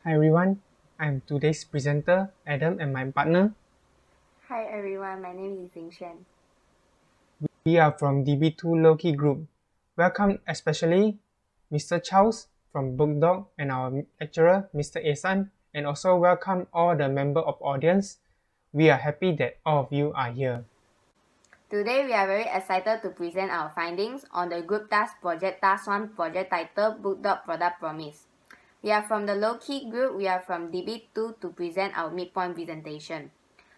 Hi everyone, I'm today's presenter Adam and my partner. Hi everyone, my name is Xuan. We are from DB2 Lowkey group. Welcome especially Mr. Charles from BookDoc and our lecturer Mr. Asan, and also welcome all the member of audience. We are happy that all of you are here. Today we are very excited to present our findings on the Group Task Project Task 1 project titled BookDoc Product Promise. We are from the Lowkey group, we are from DB2 to present our midpoint presentation.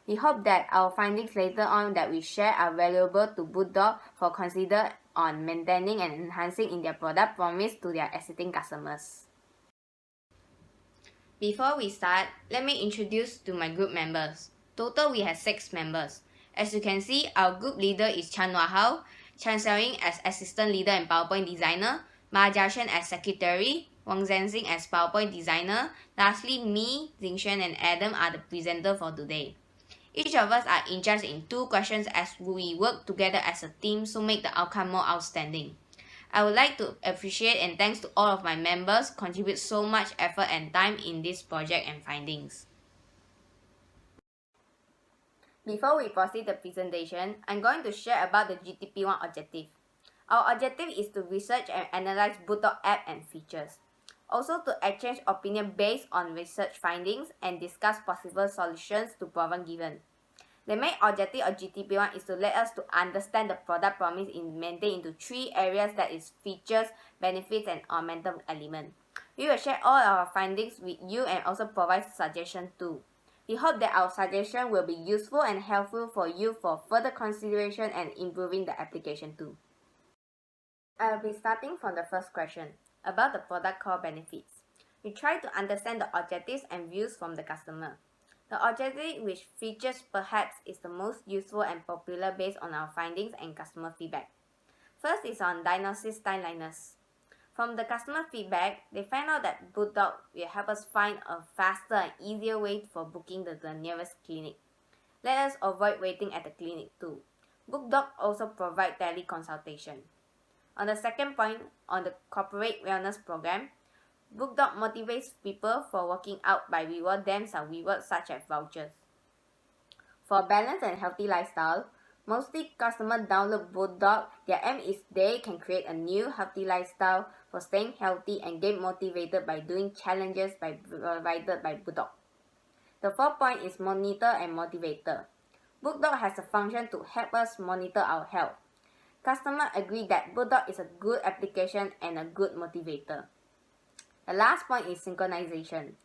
We hope that our findings later on that we share are valuable to BookDoc for consider on maintaining and enhancing in their product promise to their existing customers. Before we start, let me introduce to my group members. Total we have 6 members. As you can see, our group leader is Chan Wahao, Chan Xiaoying as assistant leader and PowerPoint designer, Ma Jiashen as secretary, Wang Zhenzing as PowerPoint designer. Lastly, me, Xingxuan and Adam are the presenter for today. Each of us are in charge in 2 questions as we work together as a team to make the outcome more outstanding. I would like to appreciate and thanks to all of my members contribute so much effort and time in this project and findings. Before we proceed the presentation, I'm going to share about the GTP1 objective. Our objective is to research and analyze BookDoc app and features. Also to exchange opinion based on research findings and discuss possible solutions to problem given. The main objective of GTP1 is to let us to understand the product promise in maintained into 3 areas, that is features, benefits and augmented element. We will share all our findings with you and also provide suggestions too. We hope that our suggestion will be useful and helpful for you for further consideration and improving the application too. I will be starting from the first question about the product core benefits. We try to understand the objectives and views from the customer. The objective which features perhaps is the most useful and popular based on our findings and customer feedback. First is on diagnosis timeliness. From the customer feedback, they find out that BookDoc will help us find a faster and easier way for booking the nearest clinic. Let us avoid waiting at the clinic too. BookDoc also provide teleconsultation. On the second point, on the corporate wellness program, BookDoc motivates people for working out by reward them some rewards such as vouchers. For balanced and healthy lifestyle, mostly customers download BookDoc. Their aim is they can create a new healthy lifestyle for staying healthy and get motivated by doing challenges provided by BookDoc. The fourth point is monitor and motivator. BookDoc has a function to help us monitor our health. Customers agree that BookDoc is a good application and a good motivator. The last point is synchronization.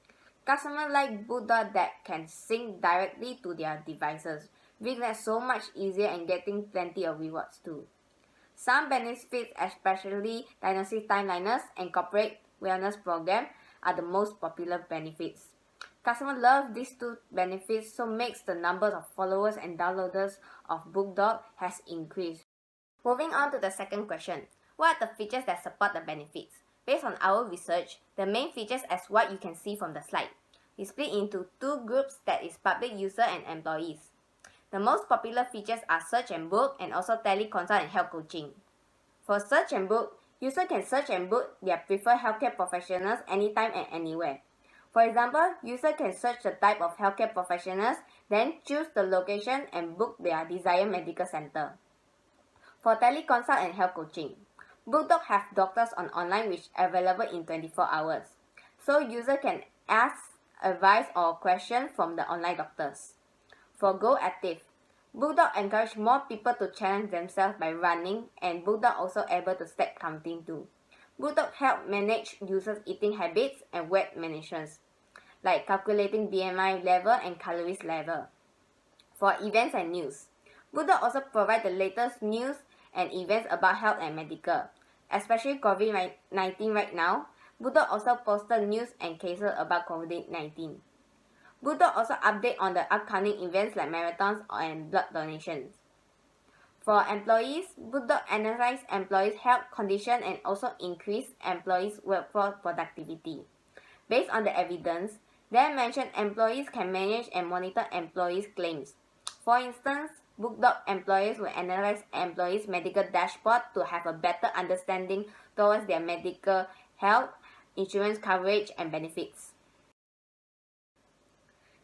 Customers like BookDoc that can sync directly to their devices, making it so much easier and getting plenty of rewards too. Some benefits, especially diagnosis timeliness and corporate wellness program, are the most popular benefits. Customers love these 2 benefits, so makes the number of followers and downloaders of BookDoc has increased. Moving on to the second question, what are the features that support the benefits? Based on our research, the main features as what you can see from the slide. We split into 2 groups, that is public user and employees. The most popular features are search and book and also teleconsult and health coaching. For search and book, users can search and book their preferred healthcare professionals anytime and anywhere. For example, users can search the type of healthcare professionals, then choose the location and book their desired medical center. For teleconsult and health coaching, BookDoc have doctors on online which are available in 24 hours. So user can ask advice or question from the online doctors. For Go Active, BookDoc encourage more people to challenge themselves by running, and BookDoc also able to step counting too. BookDoc help manage users' eating habits and weight management, like calculating BMI level and calories level. For events and news, BookDoc also provide the latest news and events about health and medical, especially COVID-19 right now. BookDoc also posted news and cases about COVID-19. BookDoc also update on the upcoming events like marathons and blood donations. For employees, BookDoc analyze employees' health condition and also increase employees' workforce productivity. Based on the evidence, they mention employees can manage and monitor employees' claims. For instance, BookDoc employees will analyze employees' medical dashboard to have a better understanding towards their medical health, insurance coverage, and benefits.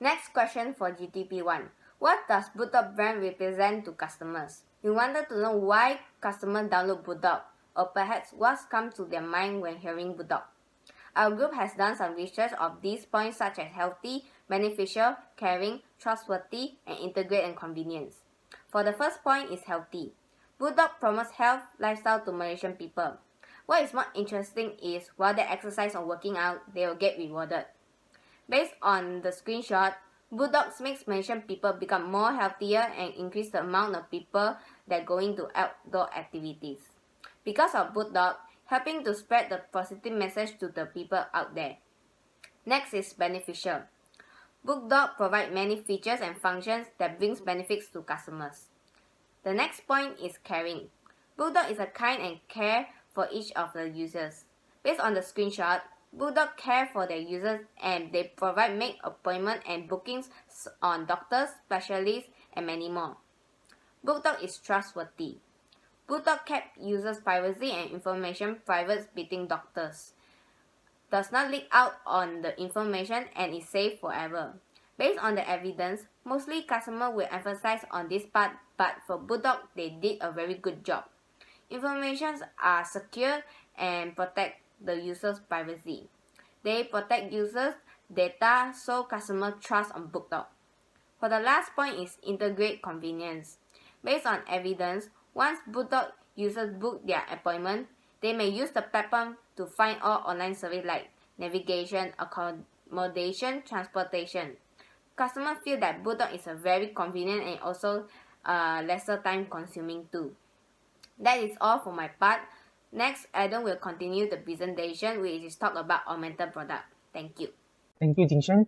Next question for GTP1. What does BookDoc brand represent to customers? We wanted to know why customers download BookDoc, or perhaps what's come to their mind when hearing BookDoc. Our group has done some research of these points such as healthy, beneficial, caring, trustworthy, and integrate and convenience. For the first point is healthy. BookDoc promotes health lifestyle to Malaysian people. What is more interesting is while they exercise or working out, they will get rewarded. Based on the screenshot, BookDoc makes Malaysian people become more healthier and increase the amount of people that go into outdoor activities. Because of BookDoc, helping to spread the positive message to the people out there. Next is beneficial. BookDoc provides many features and functions that brings benefits to customers. The next point is caring. BookDoc is a kind and care for each of the users. Based on the screenshot, BookDoc care for their users and they provide make appointment and bookings on doctors, specialists, and many more. BookDoc is trustworthy. BookDoc kept users' privacy and information private between doctors. Does not leak out on the information and is safe forever. Based on the evidence, mostly customers will emphasize on this part, but for BookDoc, they did a very good job. Informations are secure and protect the user's privacy. They protect users' data so customers trust on BookDoc. For the last point is integrate convenience. Based on evidence, once BookDoc users book their appointment, they may use the platform to find all online services like navigation, accommodation, transportation. Customers feel that BookDoc is a very convenient and also lesser time consuming too. That is all for my part. Next, Adam will continue the presentation, which is talk about augmented product. Thank you. Thank you, Jingshan.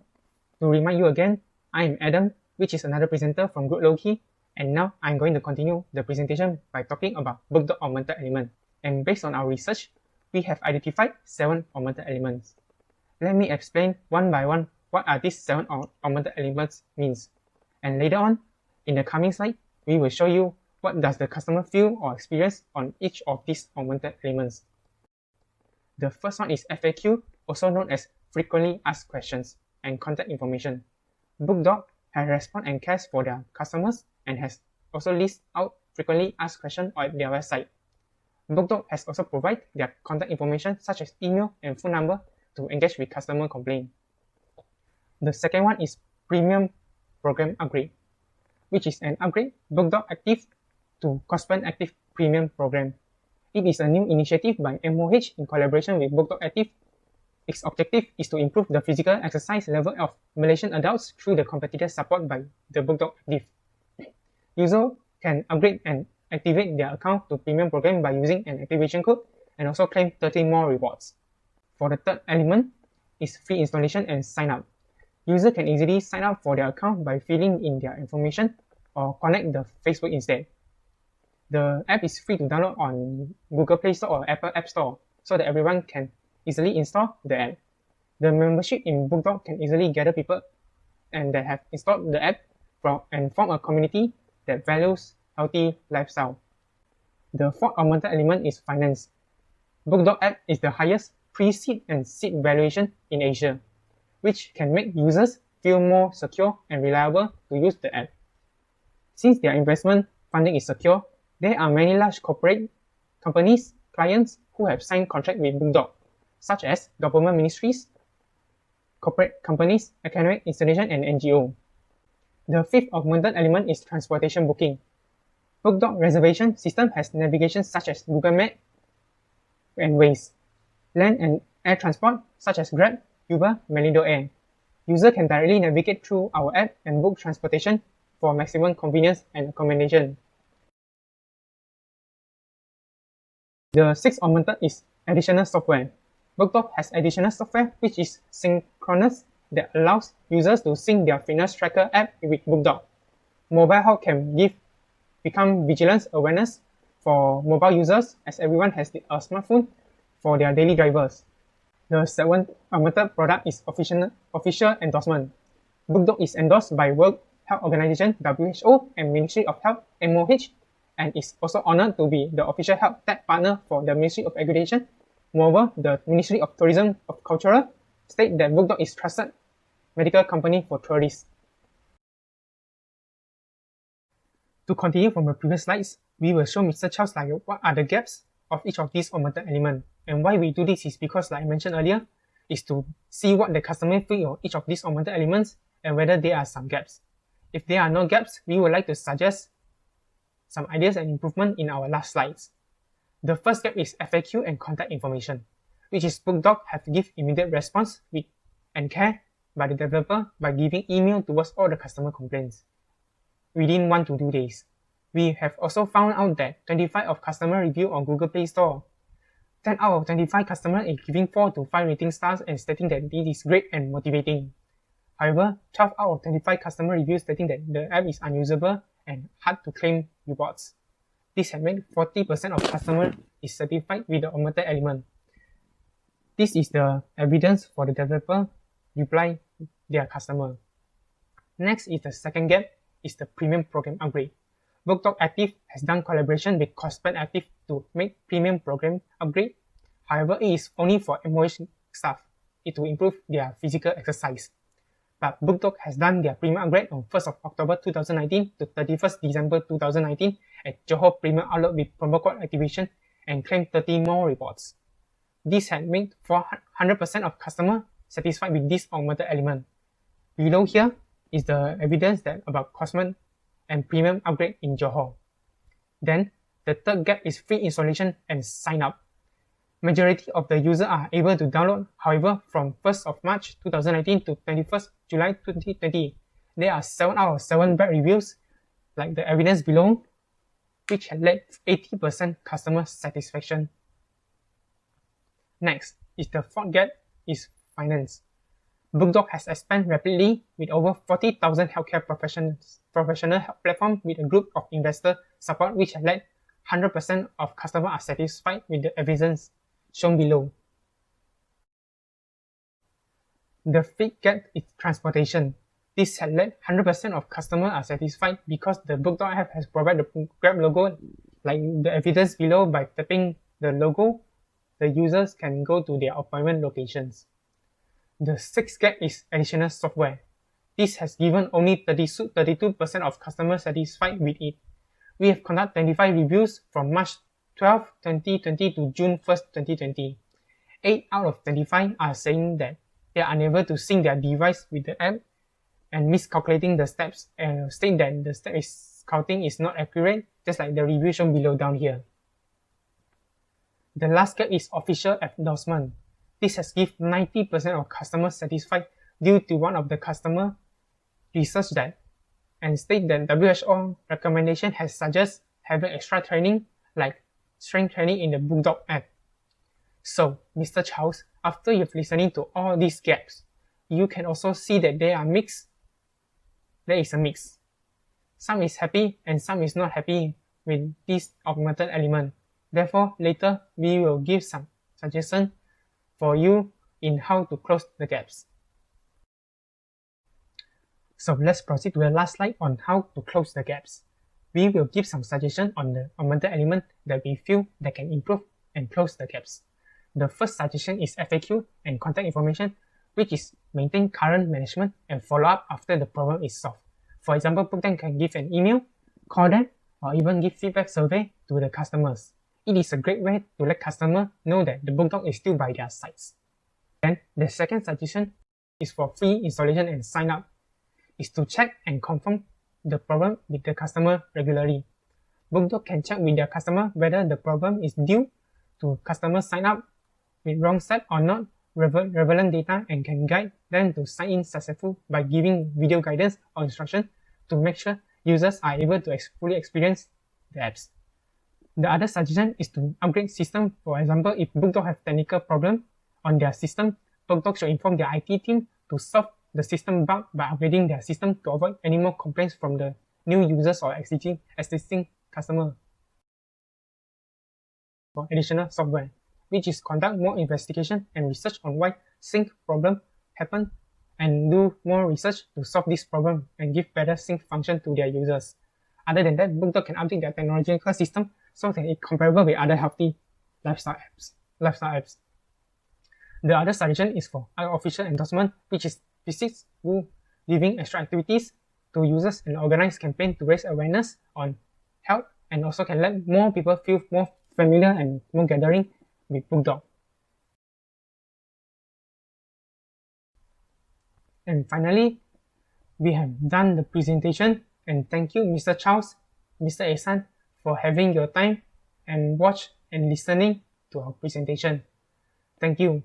To remind you again, I am Adam, which is another presenter from Group Lowkey, and now I'm going to continue the presentation by talking about BookDoc augmented element. And based on our research, we have identified 7 augmented elements. Let me explain one by one what are these 7 augmented elements means. And later on, in the coming slide, we will show you what does the customer feel or experience on each of these augmented elements. The first one is FAQ, also known as frequently asked questions and contact information. BookDoc has response and cares for their customers and has also listed out frequently asked questions on their website. BookDoc has also provided their contact information such as email and phone number to engage with customer complaint. The second one is Premium Program Upgrade, which is an upgrade BookDoc Active to Correspond Active Premium Program. It is a new initiative by MOH in collaboration with BookDoc Active. Its objective is to improve the physical exercise level of Malaysian adults through the competitive support by the BookDoc Active. Users can upgrade and activate their account to Premium Program by using an activation code and also claim 30 more rewards. For the third element is free installation and sign up. Users can easily sign up for their account by filling in their information or connect the Facebook instead. The app is free to download on Google Play Store or Apple App Store so that everyone can easily install the app. The membership in BookDoc can easily gather people and that have installed the app and form a community that values healthy lifestyle. The fourth augmented element is finance. BookDoc app is the highest pre-seed and seed valuation in Asia, which can make users feel more secure and reliable to use the app. Since their investment funding is secure, there are many large corporate companies, clients who have signed contract with BookDoc, such as government ministries, corporate companies, academic institutions, and NGO. The fifth augmented element is transportation booking. BookDoc reservation system has navigation such as Google Maps and Waze. Land and air transport such as Grab, Uber, Melindo Air. User can directly navigate through our app and book transportation for maximum convenience and accommodation. The sixth augmented is additional software. BookDoc has additional software which is synchronous that allows users to sync their fitness tracker app with BookDoc. Mobile health can become vigilance awareness for mobile users as everyone has a smartphone for their daily drivers. The seventh augmented product is official endorsement. BookDoc is endorsed by World Health Organization WHO and Ministry of Health MOH and is also honored to be the official health tech partner for the Ministry of Education. Moreover, the Ministry of Tourism of Cultural state that BookDoc is trusted medical company for tourists. To continue from the previous slides, we will show Mr. Charles like what are the gaps of each of these augmented elements. And why we do this is because, like I mentioned earlier, is to see what the customer feel of each of these augmented elements and whether there are some gaps. If there are no gaps, we would like to suggest some ideas and improvement in our last slides. The first gap is FAQ and contact information, which is BookDoc have to give immediate response with and care by the developer by giving email towards all the customer complaints within 1 to 2 days. We have also found out that 25 of customer review on Google Play Store. 10 out of 25 customers is giving 4 to 5 rating stars and stating that it is great and motivating. However, 12 out of 25 customer reviews stating that the app is unusable and hard to claim rewards. This has made 40% of customers is satisfied with the augmented element. This is the evidence for the developer reply their customer. Next is the second gap, is the premium program upgrade. BookDoc Active has done collaboration with Cospen Active to make premium program upgrade. However, it is only for MOH staff. It will improve their physical exercise. But BookDoc has done their premium upgrade on 1st of October 2019 to 31st December 2019 at Johor Premium Outlet with promo code activation and claim 30 more rewards. This had made 100% of customers satisfied with this augmented element. Below here is the evidence that about Cosmen and premium upgrade in Johor. Then, the third gap is free installation and sign up. Majority of the users are able to download, however, from 1st of March 2019 to 21st July 2020. There are 7 out of 7 bad reviews, like the evidence below, which had led 80% customer satisfaction. Next is the fourth gap is finance. BookDoc has expanded rapidly with over 40,000 healthcare professional health platform with a group of investor support, which has led 100% of customers are satisfied with the evidence shown below. The fifth gap is transportation. This has led 100% of customers are satisfied because the BookDoc app has provided the Grab logo, like the evidence below. By tapping the logo, the users can go to their appointment locations. The sixth gap is additional software. This has given only 32% of customers satisfied with it. We have conducted 25 reviews from March 12, 2020 to June 1st, 2020. 8 out of 25 are saying that they are unable to sync their device with the app and miscalculating the steps and state that the step is counting is not accurate, just like the review shown below down here. The last gap is official endorsement. This has given 90% of customers satisfied due to one of the customer research that and state that WHO recommendation has suggested having extra training like strength training in the BookDoc app. So, Mr. Charles, after you've listening to all these gaps, you can also see that there is a mix. Some is happy and some is not happy with this augmented element. Therefore, later we will give some suggestions for you in how to close the gaps. So let's proceed to the last slide on how to close the gaps. We will give some suggestions on the augmented element that we feel that can improve and close the gaps. The first suggestion is FAQ and contact information, which is maintain current management and follow up after the problem is solved. For example, BookDoc can give an email, call them, or even give feedback survey to the customers. It is a great way to let customers know that the BookDoc is still by their sides. Then the second suggestion is for free installation and sign up, is to check and confirm the problem with the customer regularly. BookDoc can check with their customer whether the problem is due to customer sign up with wrong step or not relevant data and can guide them to sign in successful by giving video guidance or instruction to make sure users are able to fully experience the apps. The other suggestion is to upgrade system. For example, if BookDoc have technical problem on their system, BookDoc should inform their IT team to solve the system bug by upgrading their system to avoid any more complaints from the new users or existing customer. For additional software, which is conduct more investigation and research on why sync problem happen and do more research to solve this problem and give better sync function to their users. Other than that, BookDoc can update their technological system so that it's comparable with other healthy lifestyle apps. The other suggestion is for unofficial endorsement, which is visits to giving extra activities to users and organize campaign to raise awareness on health and also can let more people feel more familiar and more gathering with BookDoc. And finally, we have done the presentation, and thank you Mr. Charles, Mr. Ehsan for having your time and watch and listening to our presentation. Thank you.